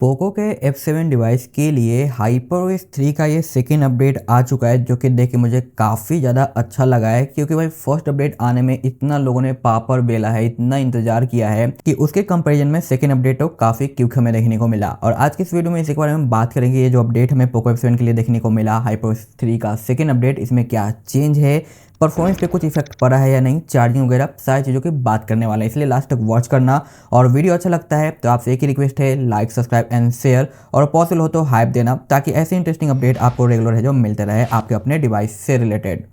Poco के F7 device के लिए HyperOS 3 का ये सेकेंड अपडेट आ चुका है, जो कि देख के मुझे काफ़ी ज़्यादा अच्छा लगा है। क्योंकि भाई फर्स्ट अपडेट आने में इतना लोगों ने पापड़ बेला है, इतना इंतजार किया है कि उसके कंपैरिजन में सेकेंड अपडेट तो काफ़ी क्विक हमें देखने को मिला। और आज की इस वीडियो में इसी के बारे में बात करेंगे। ये जो अपडेट हमें पोको F7 के लिए देखने को मिला, HyperOS 3 का सेकेंड अपडेट, इसमें क्या चेंज है, परफॉर्मेंस पे कुछ इफेक्ट पड़ा है या नहीं, चार्जिंग वगैरह सारी चीज़ों की बात करने वाले हैं। इसलिए लास्ट तक वॉच करना। और वीडियो अच्छा लगता है तो आपसे एक ही रिक्वेस्ट है, लाइक सब्सक्राइब एंड शेयर, और पॉसिबल हो तो हाइप देना, ताकि ऐसे इंटरेस्टिंग अपडेट आपको रेगुलर है जो मिलते रहे आपके अपने डिवाइस से रिलेटेड।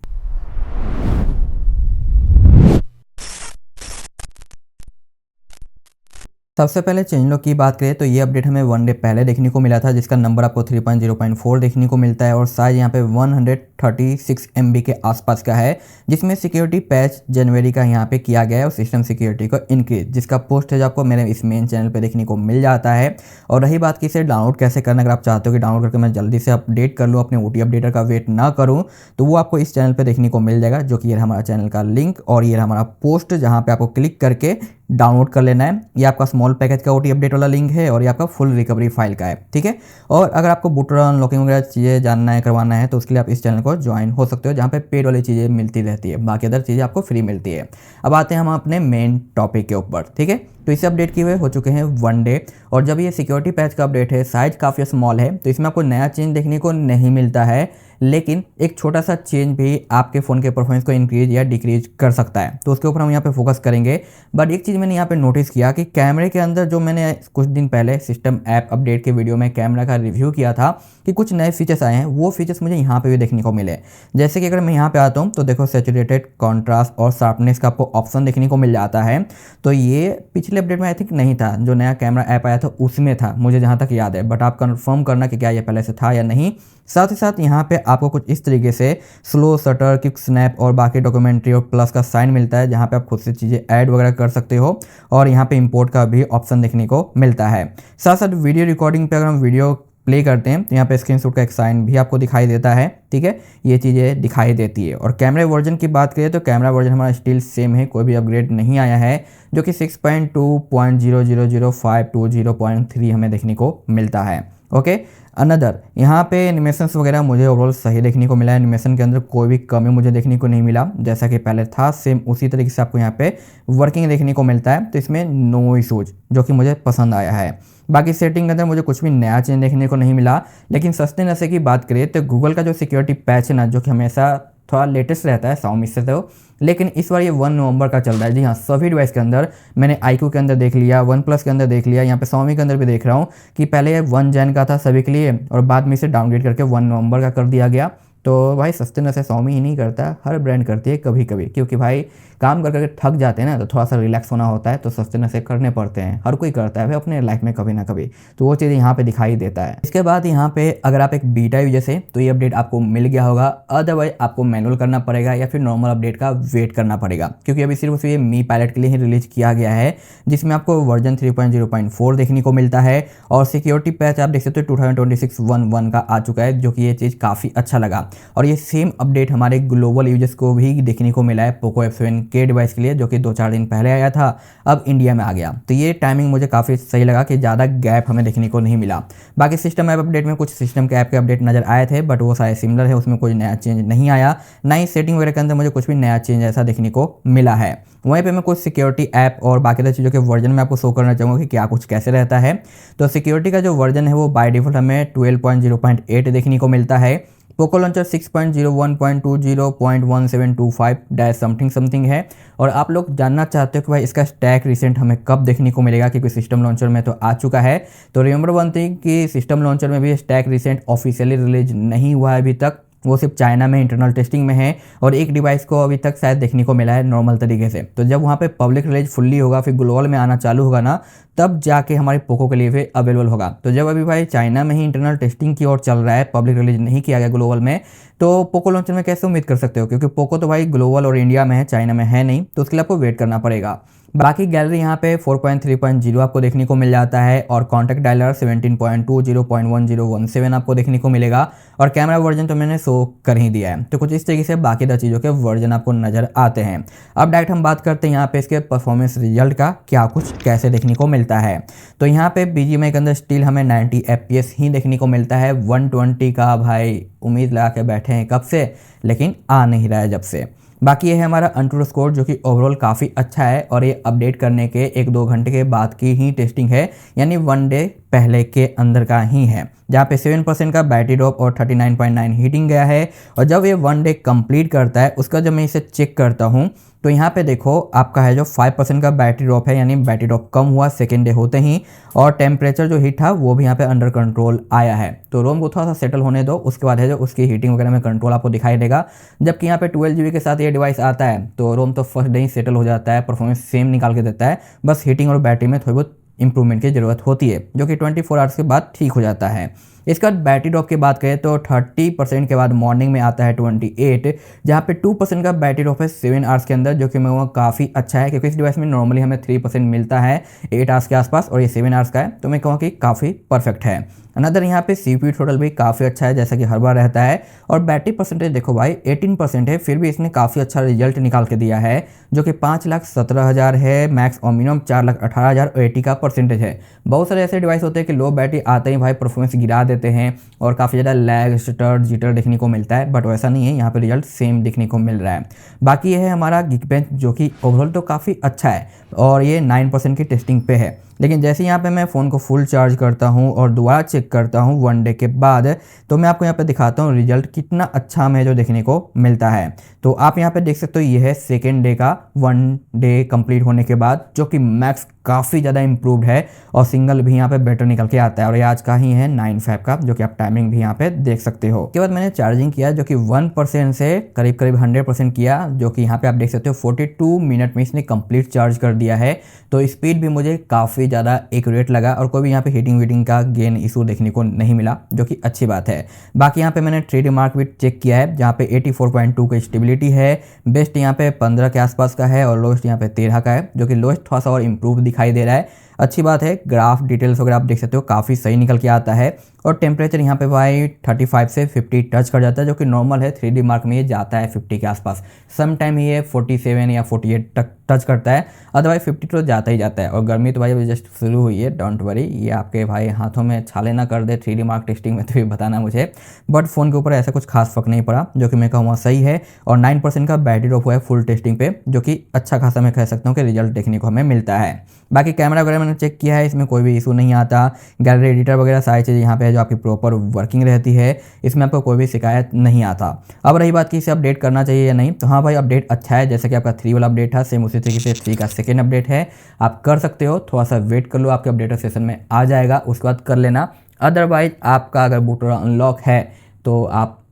सबसे पहले चेंज लॉग की बात करें तो ये अपडेट हमें 1 डे पहले देखने को मिला था, जिसका नंबर आपको 3.0.4 देखने को मिलता है और साइज यहाँ पे 136 MB के आसपास का है, जिसमें सिक्योरिटी पैच जनवरी का यहाँ पे किया गया है और सिस्टम सिक्योरिटी को इंक्रीज, जिसका पोस्ट है जो आपको मेरे इस मेन चैनल पे देखने को मिल जाता है। और रही बात कि इसे डाउनलोड कैसे करना, अगर आप चाहते हो कि डाउनलोड करके मैं जल्दी से अपडेट कर लूँ, अपने OT अपडेटर का वेट ना करूँ, तो वो आपको इस चैनल पर देखने को मिल जाएगा, जो कि ये हमारा चैनल का लिंक और ये हमारा पोस्ट, जहाँ पे आपको क्लिक करके डाउनलोड कर लेना है। ये आपका स्मॉल पैकेज का OT अपडेट वाला लिंक है और ये आपका फुल रिकवरी फाइल का है, ठीक है। और अगर आपको बूटर अनलॉकिंग वगैरह चीज़ें जानना है, करवाना है, तो उसके लिए आप इस चैनल को ज्वाइन हो सकते हो, जहाँ पे पेड वाली चीज़ें मिलती रहती है, बाकी अदर चीज़ें आपको फ्री मिलती है। अब आते हैं हम अपने मेन टॉपिक के ऊपर, ठीक है। तो इसे अपडेट किए हुए हो चुके हैं 1 डे, और जब ये सिक्योरिटी पैच का अपडेट है, साइज काफ़ी स्मॉल है, तो इसमें आपको नया चेंज देखने को नहीं मिलता है, लेकिन एक छोटा सा चेंज भी आपके फ़ोन के परफॉर्मेंस को इंक्रीज या डिक्रीज कर सकता है, तो उसके ऊपर हम यहाँ पे फोकस करेंगे। बट एक चीज़ मैंने यहाँ पे नोटिस किया कि कैमरे के अंदर, जो मैंने कुछ दिन पहले सिस्टम ऐप अपडेट के वीडियो में कैमरा का रिव्यू किया था, कि कुछ नए फीचर्स आए हैं, वो फीचर्स मुझे यहाँ पे भी देखने को मिले। जैसे कि अगर मैं यहाँ पे आता हूँ तो देखो, सैचुरेटेड, कॉन्ट्रास्ट और शार्पनेस का आपको ऑप्शन देखने को मिल जाता है। तो ये पिछले अपडेट में आई थिंक नहीं था, जो नया कैमरा ऐप आया था उसमें था, मुझे जहाँ तक याद है। बट आप कंफर्म करना कि क्या ये पहले से था या नहीं। साथ ही साथ यहाँ पे आपको कुछ इस तरीके से स्लो शटर, क्विक स्नैप और बाकी डॉक्यूमेंट्री और प्लस का साइन मिलता है, जहाँ पे आप खुद से चीज़ें ऐड वगैरह कर सकते हो। और यहाँ पे इंपोर्ट का भी ऑप्शन देखने को मिलता है। साथ साथ वीडियो रिकॉर्डिंग पे अगर हम वीडियो प्ले करते हैं तो यहाँ पे स्क्रीनशॉट का एक साइन भी आपको दिखाई देता है, ठीक है। ये चीज़ें दिखाई देती है। और कैमरा वर्जन की बात करें तो कैमरा वर्जन हमारा स्टिल सेम है, कोई भी अपग्रेड नहीं आया है, जो कि 6.2.00052.0.3 हमें देखने को मिलता है, ओके। अनदर यहाँ पे एनिमेशंस वगैरह मुझे ओवरऑल सही देखने को मिला है। एनिमेशन के अंदर कोई भी कमी मुझे देखने को नहीं मिला, जैसा कि पहले था सेम उसी तरीके से आपको यहाँ पे वर्किंग देखने को मिलता है। तो इसमें नो इशूज, जो कि मुझे पसंद आया है। बाकी सेटिंग के अंदर मुझे कुछ भी नया चेंज देखने को नहीं मिला। लेकिन सस्ते नशे की बात करें तो गूगल का जो सिक्योरिटी पैच है ना, जो कि हमेशा थोड़ा लेटेस्ट रहता है Xiaomi से, तो लेकिन इस बार ये 1 नवंबर का चल रहा है। जी हाँ, सभी डिवाइस के अंदर, मैंने iQOO के अंदर देख लिया, OnePlus के अंदर देख लिया, यहाँ पे Xiaomi के अंदर भी देख रहा हूँ कि पहले ये 1 जैन का था सभी के लिए, और बाद में इसे डाउनग्रेड करके 1 नवंबर का कर दिया गया। तो भाई सस्ते नशे Xiaomi ही नहीं करता, हर ब्रांड करती है कभी कभी, क्योंकि भाई काम कर करके थक जाते हैं ना, तो थोड़ा सा रिलैक्स होना होता है, तो सस्ते नशे करने पड़ते हैं। हर कोई करता है भाई अपने लाइफ में कभी ना कभी, तो वो चीज़ यहाँ पे दिखाई देता है। इसके बाद यहाँ पे अगर आप एक बीटा यूजर से, तो ये अपडेट आपको मिल गया होगा। अदरवाइज आपको मैनुअल करना पड़ेगा या फिर नॉर्मल अपडेट का वेट करना पड़ेगा, क्योंकि अभी सिर्फ ये मी पायलट के लिए ही रिलीज किया गया है, जिसमें आपको वर्जन 3.0.4 देखने को मिलता है। और सिक्योरिटी पैच आप देख सकते हो 2026-1.1 का आ चुका है, जो कि ये चीज़ काफ़ी अच्छा लगा। और ये सेम अपडेट हमारे ग्लोबल यूजर्स को भी देखने को मिला है पोको F7 के डिवाइस के लिए, जो कि 2-4 दिन पहले आया था, अब इंडिया में आ गया। तो ये टाइमिंग मुझे काफ़ी सही लगा कि ज़्यादा गैप हमें देखने को नहीं मिला। बाकी सिस्टम ऐप अपडेट में कुछ सिस्टम के ऐप के अपडेट नजर आए थे, बट वो सारे सिमिलर है, उसमें कोई नया चेंज नहीं आया। ना ही सेटिंग वगैरह के अंदर मुझे कुछ भी नया चेंज ऐसा देखने को मिला है। वहीं पे मैं कुछ सिक्योरिटी ऐप और बाकी सारी चीज़ों के वर्जन में आपको शो करना चाहूँगा कि क्या कुछ कैसे रहता है। तो सिक्योरिटी का जो वर्जन है वो बाय डिफॉल्ट हमें 12.0.8 देखने को मिलता है। पोको लॉन्चर 6.0.1.20.1725 समथिंग है। और आप लोग जानना चाहते हो कि भाई इसका स्टैक रिसेंट हमें कब देखने को मिलेगा, क्योंकि सिस्टम लॉन्चर में तो आ चुका है। तो रिमेंबर वन थिंग कि सिस्टम लॉन्चर में भी स्टैक रिसेंट ऑफिशियली रिलीज नहीं हुआ है अभी तक, वो सिर्फ चाइना में इंटरनल टेस्टिंग में है। और एक डिवाइस को अभी तक शायद देखने को मिला है नॉर्मल तरीके से। तो जब वहाँ पे पब्लिक रिलीज फुल्ली होगा, फिर ग्लोबल में आना चालू होगा ना, तब जाके हमारे पोको के लिए फिर अवेलेबल होगा। तो जब अभी भाई चाइना में ही इंटरनल टेस्टिंग की ओर चल रहा है, पब्लिक रिलीज नहीं किया गया ग्लोबल में, तो पोको लॉन्चर में कैसे उम्मीद कर सकते हो, क्योंकि पोको तो भाई ग्लोबल और इंडिया में है, चाइना में है नहीं, तो उसके लिए आपको वेट करना पड़ेगा। बाकी गैलरी यहाँ पे 4.3.0 आपको देखने को मिल जाता है और कॉन्टैक्ट डायलर 17.20.1017 आपको देखने को मिलेगा और कैमरा वर्जन तो मैंने शो कर ही दिया है। तो कुछ इस तरीके से बाकी द चीज़ों के वर्जन आपको नज़र आते हैं। अब डायरेक्ट हम बात करते हैं यहाँ पे इसके परफॉर्मेंस रिजल्ट का क्या कुछ कैसे देखने को मिलता है। तो यहाँ पे BGMI के अंदर स्टिल हमें 90 FPS ही देखने को मिलता है। 120 का भाई उम्मीद लगा के बैठे हैं कब से, लेकिन आ नहीं रहा है जब से। बाकी ये है हमारा AnTuTu स्कोर जो कि ओवरऑल काफ़ी अच्छा है और ये अपडेट करने के 1-2 घंटे के बाद की ही टेस्टिंग है, यानी 1 डे पहले के अंदर का ही है, जहाँ पे 7% का बैटरी ड्रॉप और 39.9 हीटिंग गया है। और जब ये 1 डे कंप्लीट करता है उसका जब मैं इसे चेक करता हूँ तो यहाँ पे देखो आपका है जो 5% का बैटरी ड्रॉप है, यानी बैटरी ड्रॉप कम हुआ सेकेंड डे होते ही, और टेम्परेचर जो हीट था वो भी यहाँ पे अंडर कंट्रोल आया है। तो रोम को थोड़ा सा सेटल होने दो, उसके बाद है जो उसकी हीटिंग वगैरह में कंट्रोल आपको दिखाई देगा। जबकि यहाँ पे 12 GB के साथ ये डिवाइस आता है तो रोम तो फर्स्ट डे ही सेटल हो जाता है, परफॉर्मेंस सेम निकाल के देता है, बस हीटिंग और बैटरी में थोड़ी बहुत इंप्रूवमेंट की ज़रूरत होती है जो कि 24 आवर्स के बाद ठीक हो जाता है। इसका बैटरी ड्रॉप की बात करें तो 30% के बाद मॉर्निंग में आता है 28, जहाँ पे 2% का बैटरी ड्रॉप है 7 आवर्स के अंदर, जो कि मैं वो काफ़ी अच्छा है क्योंकि इस डिवाइस में नॉर्मली हमें 3% मिलता है 8 आवर्स के आसपास और ये 7 आवर्स का है, तो मैं कहूँ कि काफ़ी परफेक्ट है। अनदर यहाँ पे CPU टोटल भी काफ़ी अच्छा है जैसा कि हर बार रहता है। और बैटरी परसेंटेज देखो भाई 18% है, फिर भी इसने काफ़ी अच्छा रिजल्ट निकाल के दिया है जो कि 5,17,000 है मैक्स और मिनिमम 4,18,000 और 80 का परसेंटेज है। बहुत सारे ऐसे डिवाइस होते हैं कि लो बैटरी आते ही भाई परफॉर्मेंस गिरा देते हैं और काफ़ी ज़्यादा लैग स्टर जिटर देखने को मिलता है, बट वैसा नहीं है, यहाँ पे रिजल्ट सेम देखने को मिल रहा है। बाकी ये है हमारा Geekbench जो कि ओवरऑल तो काफ़ी अच्छा है और ये 9% की टेस्टिंग पे है, लेकिन जैसे यहाँ पे मैं फ़ोन को फुल चार्ज करता हूँ और दोबारा चेक करता हूँ 1 डे के बाद, तो मैं आपको यहाँ पे दिखाता हूँ रिजल्ट कितना अच्छा हमें जो देखने को मिलता है। तो आप यहाँ पे देख सकते हो ये है सेकेंड डे का 1 डे कंप्लीट होने के बाद, जो कि मैक्स काफ़ी ज़्यादा इंप्रूव्ड है और सिंगल भी यहाँ पे बेटर निकल के आता है। और ये आज का ही है 9:05 का, जो कि आप टाइमिंग भी यहाँ पे देख सकते हो। उसके बाद मैंने चार्जिंग किया जो कि 1% से करीब 100% किया, जो कि यहाँ पे आप देख सकते हो 42 मिनट में इसने कंप्लीट चार्ज कर दिया है। तो स्पीड भी मुझे काफ़ी ज़्यादा एक्यूरेट लगा और कोई भी यहाँ पे हीटिंग वीटिंग का गेन इशू देखने को नहीं मिला, जो कि अच्छी बात है। बाकी यहाँ पे मैंने 3D मार्क भी चेक किया है जहाँ पे 84.2 का स्टेबिलिटी है, बेस्ट यहाँ पे 15 के आसपास का है और लोएस्ट यहाँ पे 13 का है, जो कि लोएस्ट थोड़ा सा और इम्प्रूव दिखाई दे रहा है। अच्छी बात है, ग्राफ डिटेल्स वगैरह आप देख सकते हो काफ़ी सही निकल के आता है। और टेम्परेचर यहाँ पे भाई 35 से 50 टच कर जाता है, जो कि नॉर्मल है। 3D मार्क में ये जाता है 50 के आसपास, सम टाइम ये 47 या 48 तक टच करता है, अदरवाइज 50 तो जाता ही जाता है। और गर्मी तो भाई अभी जस्ट शुरू हुई है, डोंट वरी, ये आपके भाई हाथों में छाले ना कर दे 3D मार्क टेस्टिंग में, तो ये बताना मुझे। बट फ़ोन के ऊपर ऐसा कुछ खास फर्क नहीं पड़ा, जो कि मैं कहूँगा सही है। और 9% का बैटरी ड्रॉप हुआ है फुल टेस्टिंग पे, जो कि अच्छा खासा मैं कह सकता हूँ कि रिजल्ट देखने को हमें मिलता है। बाकी कैमरा वगैरह मैंने चेक किया है, इसमें कोई भी इशू नहीं आता। गैलरी एडिटर वगैरह सारी चीज़ें यहाँ पे है जो आपकी प्रॉपर वर्किंग रहती है, इसमें आपको कोई भी शिकायत नहीं आता। अब रही बात कि इसे अपडेट करना चाहिए या नहीं, तो हाँ भाई अपडेट अच्छा है, जैसे कि आपका 3 वाला अपडेट था सेम उसी तरीके से 3 का सेकेंड अपडेट है, आप कर सकते हो। थोड़ा सा वेट कर लो, आपके अपडेटर सेशन में आ जाएगा, उसके बाद कर लेना। अदरवाइज आपका अगर बूटर अनलॉक है तो आप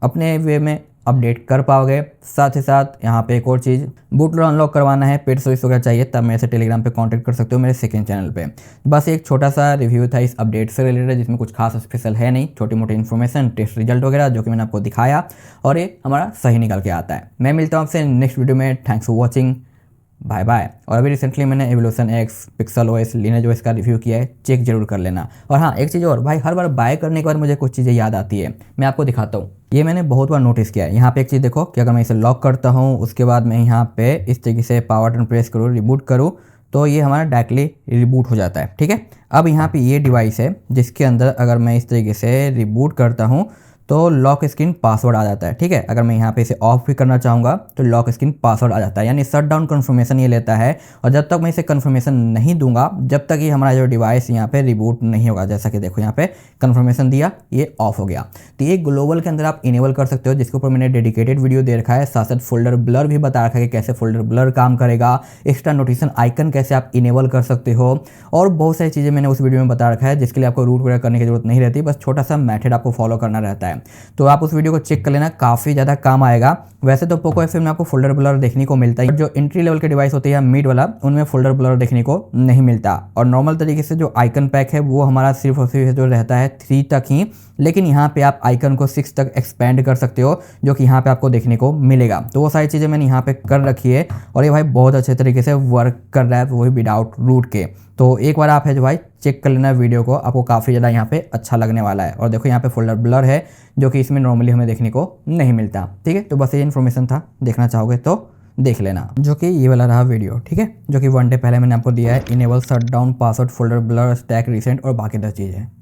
अपने वे में अपडेट कर पाओगे। साथ ही साथ यहाँ पे एक और चीज़, बूटलोडर अनलॉक करवाना है, पेड सर्विस वगैरह चाहिए, तब मेरे से टेलीग्राम पे कांटेक्ट कर सकते हो मेरे सेकंड चैनल पे। बस एक छोटा सा रिव्यू था इस अपडेट से रिलेटेड, जिसमें कुछ खास स्पेशल है नहीं, छोटी मोटी इन्फॉर्मेशन, टेस्ट रिजल्ट वगैरह जो कि मैंने आपको दिखाया और ये हमारा सही निकल के आता है। मैं मिलता हूँ आपसे नेक्स्ट वीडियो में। Thanks for watching, bye bye. और अभी रिसेंटली मैंने Evolution X, Pixel OS, Lineage OS का रिव्यू किया है, चेक जरूर कर लेना। और हाँ एक चीज़ और भाई, हर बार बाय करने के बाद मुझे कुछ चीज़ें याद आती है, मैं आपको दिखाता हूँ। ये मैंने बहुत बार नोटिस किया है। यहाँ पे एक चीज़ देखो कि अगर मैं इसे लॉक करता हूँ उसके बाद मैं यहाँ पे इस तरीके से पावर बटन प्रेस करूँ, रिबूट करूँ, तो ये हमारा डायरेक्टली रिबूट हो जाता है। ठीक है, अब यहाँ पे ये डिवाइस है जिसके अंदर अगर मैं इस तरीके से रिबूट करता हूँ तो लॉक स्क्रीन पासवर्ड आ जाता है। ठीक है, अगर मैं यहाँ पे इसे ऑफ भी करना चाहूँगा तो लॉक स्क्रीन पासवर्ड आ जाता है, यानी शट डाउन कन्फर्मेशन ये लेता है। और जब तक मैं इसे कन्फर्मेशन नहीं दूंगा, जब तक ये हमारा जो डिवाइस यहाँ पे रिबूट नहीं होगा। जैसा कि देखो यहाँ पे कन्फर्मेशन दिया, ये ऑफ हो गया। तो ये ग्लोबल के अंदर आप इनेबल कर सकते हो, जिसके ऊपर मैंने डेडिकेटेड वीडियो दे रखा है। साथ साथ फोल्डर ब्लर भी बता रखा है कि कैसे फोल्डर ब्लर काम करेगा, एक्स्ट्रा नोटिफिकेशन आइकन कैसे आप इनेबल कर सकते हो, और बहुत सारी चीज़ें मैंने उस वीडियो में बता रखा है, जिसके लिए आपको रूट वगैरह करने की जरूरत नहीं रहती, बस छोटा सा मेथड आपको फॉलो करना रहता है। तो आप उस वीडियो को चेक कर लेना, काफ़ी ज़्यादा काम आएगा। वैसे तो पोको F7 में आपको फोल्डर ब्लर देखने को मिलता है, जो एंट्री लेवल के डिवाइस होते हैं मिड वाला, उनमें फोल्डर ब्लर देखने को नहीं मिलता। और नॉर्मल तरीके से जो आइकन पैक है वो हमारा सिर्फ और सिर्फ जो रहता है 3 तक ही, लेकिन यहाँ पे आप आइकन को 6 तक एक्सपेंड कर सकते हो, जो कि यहाँ पे आपको देखने को मिलेगा। तो वो सारी चीज़ें मैंने यहाँ पे कर रखी है और ये भाई बहुत अच्छे तरीके से वर्क कर रहा है, वो भी विदाउट रूट के। तो एक बार आप है जो भाई चेक कर लेना वीडियो को, आपको काफ़ी ज़्यादा यहाँ पे अच्छा लगने वाला है। और देखो यहाँ पे फोल्डर ब्लर है, जो कि इसमें नॉर्मली हमें देखने को नहीं मिलता। ठीक है, तो बस ये इन्फॉर्मेशन था, देखना चाहोगे तो देख लेना, जो कि ये वाला रहा वीडियो। ठीक है, जो कि 1 डे पहले मैंने आपको दिया है, enable shutdown password folder blur stack recent और बाकी 10 चीज़ें।